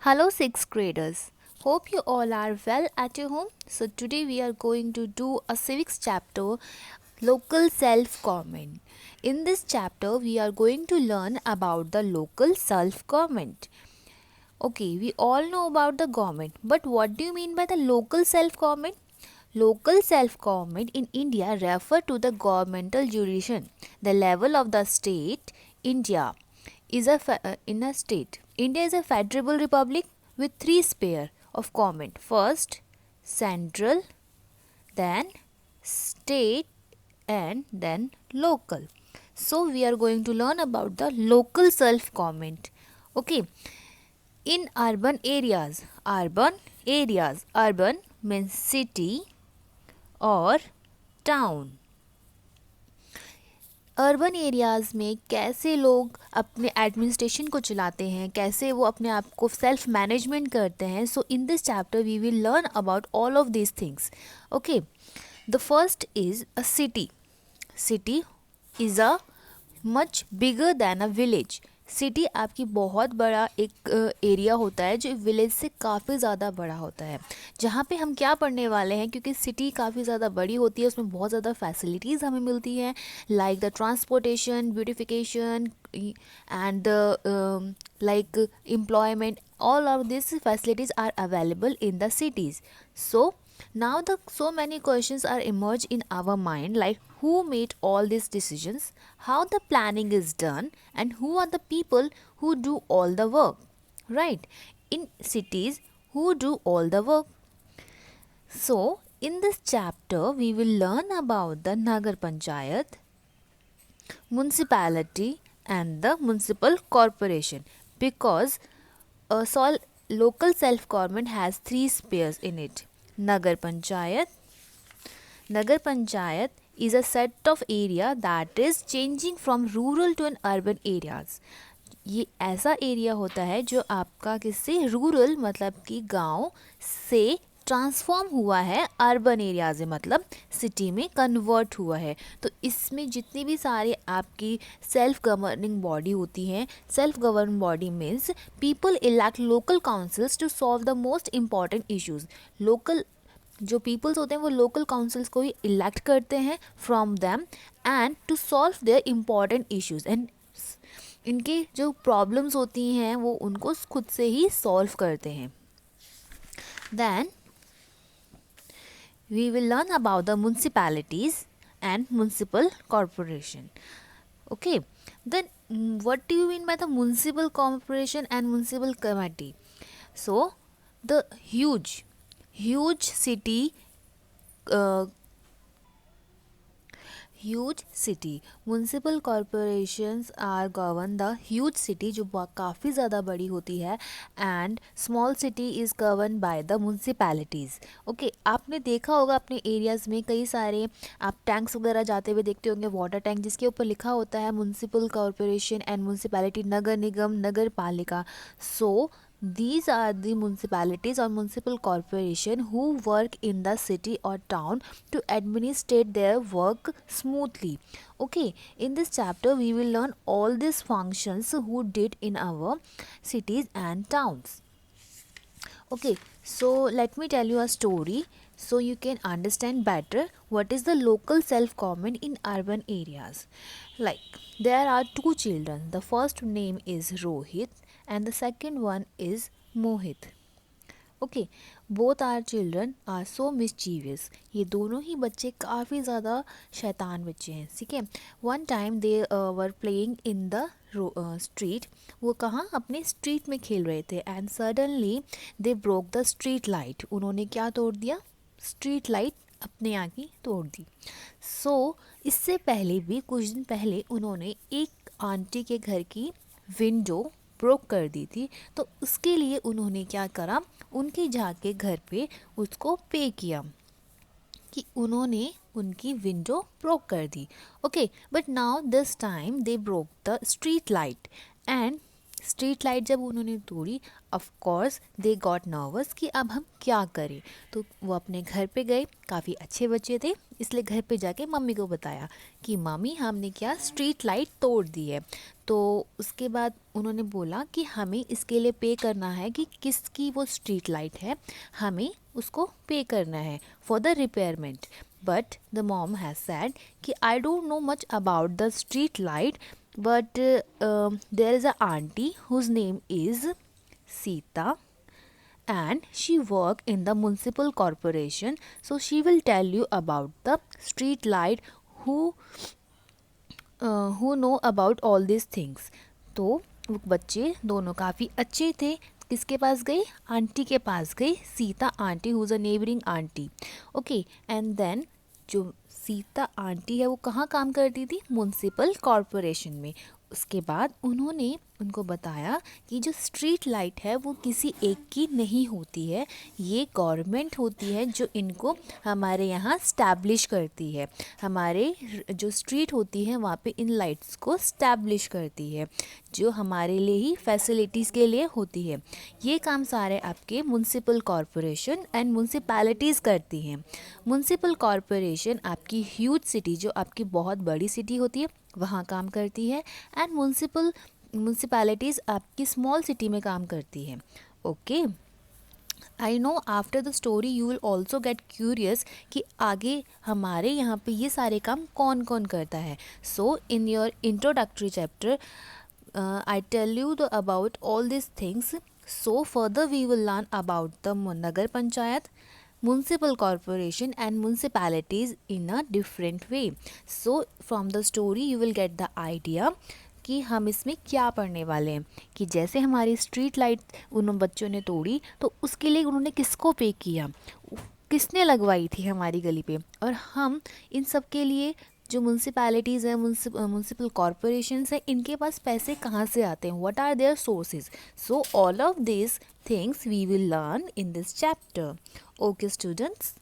Hello, sixth graders. Hope you all are well at your home. So, today we are going to do a civics chapter, local self government. In this chapter, we are going to learn about the local self government. Okay, we all know about the government, but what do you mean by the local self government? Local self government in India refer to the governmental jurisdiction, the level of the state. India is in a state. India is a federal republic with three sphere of government. First, central, then state, and then local. So we are going to learn about the local self government. Okay, in urban means city और town. Urban areas में कैसे लोग अपने administration को चलाते हैं, कैसे वो अपने आप को सेल्फ मैनेजमेंट करते हैं. So in this chapter we will learn about all of these things. Okay, the first is a city. City is a much bigger than a village. City आपकी बहुत बड़ा एक एरिया होता है जो विलेज से काफ़ी ज़्यादा बड़ा होता है. जहाँ पे हम क्या पढ़ने वाले हैं, क्योंकि सिटी काफ़ी ज़्यादा बड़ी होती है, उसमें बहुत ज़्यादा फैसिलिटीज़ हमें मिलती हैं, like the transportation, beautification and the like employment. all of these facilities are available in the cities. So now the so many questions are emerged in our mind, like who made all these decisions, how the planning is done, and who are the people who do all the work, right? In cities, who do all the work? So in this chapter we will learn about the Nagar Panchayat, municipality, and the municipal corporation, because local self government has three spheres in it. Nagar Panchayat. Nagar Panchayat is a set of area that is changing from rural to an urban areas. ये ऐसा area होता है जो आपका किससे rural मतलब कि गांव से ट्रांसफॉर्म हुआ है अर्बन एरियाज में, मतलब सिटी में कन्वर्ट हुआ है. तो इसमें जितनी भी सारे आपकी सेल्फ गवर्निंग बॉडी होती हैं, self govern body means people elect local councils to solve the most important issues. Local जो पीपल्स होते हैं वो लोकल काउंसिल्स को ही इलेक्ट करते हैं from them and to solve their important issues. And इनकी जो प्रॉब्लम्स होती हैं वो उनको खुद से ही सॉल्व करते हैं. Then we will learn about the municipalities and municipal corporation. Okay, then what do you mean by the municipal corporation and municipal committee? So the huge city, huge city municipal corporations are govern the huge city जो काफ़ी ज़्यादा बड़ी होती है, and small city is govern by the municipalities. Okay, आपने देखा होगा अपने एरियाज़ में कई सारे आप टैंक्स वगैरह जाते हुए देखते होंगे, वाटर टैंक जिसके ऊपर लिखा होता है म्यूनसिपल कॉरपोरेशन एंड म्यूनसिपैलिटी, नगर निगम, नगर पालिका. सो these are the municipalities or municipal corporation who work in the city or town to administrate their work smoothly. Okay, in this chapter we will learn all these functions who did in our cities and towns. Okay, so let me tell you a story so you can understand better what is the local self government in urban areas. Like, there are two children. The first name is Rohit and the second one is Mohit. Okay, both are children are so mischievous. ये दोनों ही बच्चे काफ़ी ज़्यादा शैतान बच्चे हैं. ठीक है, one time they were playing in the street. वो कहाँ अपने स्ट्रीट में खेल रहे थे, and suddenly they broke the street light. उन्होंने क्या तोड़ दिया? स्ट्रीट लाइट अपने यहाँ की तोड़ दी. सो इससे पहले भी कुछ दिन पहले उन्होंने एक आंटी के घर की विंडो ब्रोक कर दी थी. तो उसके लिए उन्होंने क्या करा, उनके जाके घर पे उसको पे किया कि उन्होंने उनकी विंडो ब्रोक कर दी. Okay, but now this time they broke the street light, and street light जब उन्होंने तोड़ी, of course they got nervous कि अब हम क्या करें। तो वो अपने घर पे गए, काफ़ी अच्छे बच्चे थे इसलिए घर पे जाके मम्मी को बताया कि मम्मी हमने क्या स्ट्रीट लाइट तोड़ दी है। तो उसके बाद उन्होंने बोला कि हमें इसके लिए पे करना है कि किसकी वो स्ट्रीट लाइट है, हमें उसको पे करना है for the repairment. But the mom has said कि I don't know much about the street light, but there is a auntie whose name is Sita, and she work in the municipal corporation, so she will tell you about the street light who know about all these things। तो वो बच्चे दोनों काफ़ी अच्छे थे, किसके पास गई, aunty के पास गई, Sita aunty who's a neighbouring aunty. Okay, and then जो सीता आंटी है वो कहाँ काम करती थी, म्यूनसिपल कॉरपोरेशन में। उसके बाद उन्होंने उनको बताया कि जो स्ट्रीट लाइट है वो किसी एक की नहीं होती है, ये गवर्नमेंट होती है जो इनको हमारे यहाँ स्टैब्लिश करती है, हमारे जो स्ट्रीट होती है वहाँ पे इन लाइट्स को स्टैब्लिश करती है, जो हमारे लिए ही फैसिलिटीज़ के लिए होती है। ये काम सारे आपके म्यूनसिपल कॉरपोरेशन एंड म्यूनसिपैलिटीज़ करती हैं। म्यूनसिपल कॉरपोरेशन आपकी ह्यूज सिटी, जो आपकी बहुत बड़ी सिटी होती है वहाँ काम करती है, एंड म्यूनसिपैलिटीज़ आपकी स्मॉल सिटी में काम करती है। Okay, I know after the story you will also get curious कि आगे हमारे यहाँ पे ये सारे काम कौन कौन करता है। So in your introductory chapter I tell you about all these things. So further we will learn about the Nagar Panchayat, municipal corporation and municipalities in a different way. So from the story you will get the idea कि हम इसमें क्या पढ़ने वाले हैं, कि जैसे हमारी स्ट्रीट लाइट उन बच्चों ने तोड़ी तो उसके लिए उन्होंने किसको पे किया, किसने लगवाई थी हमारी गली पे, और हम इन सब के लिए जो म्यूनसिपैलिटीज़ हैं, म्यूनसिपल कॉरपोरेशंस हैं, इनके पास पैसे कहाँ से आते हैं, what are their sources. So all of this things we will learn in this chapter. Okay students.